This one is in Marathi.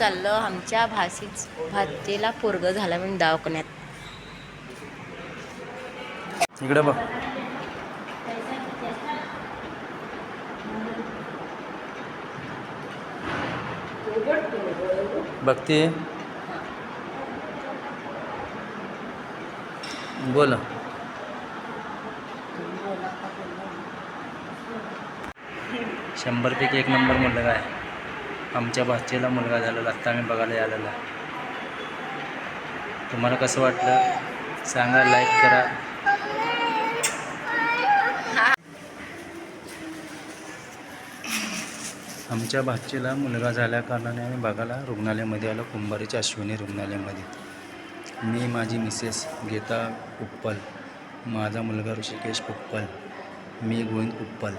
चाललं आमच्या भाचीला पोरगं झालं म्हणून दवाखान्यात. इकडे बघ. बघते बोल. 100पैकी 1 नंबर मुलगा आहे. आमच्या भाचीला मुलगा झालेला आत्ता आम्ही बघायला आलेला. तुम्हाला कसं वाटलं सांगा, लाईक करा. आमच्या भाचीला मुलगा झाल्या कारणाने आम्ही बघायला रुग्णालयामध्ये आलो, कुंभारीच्या अश्विनी रुग्णालयामध्ये. मी, माझी मिसेस गीता कुप्पल, माझा मुलगा ऋषिकेश कुप्पल, मी गोविंद कुप्पल.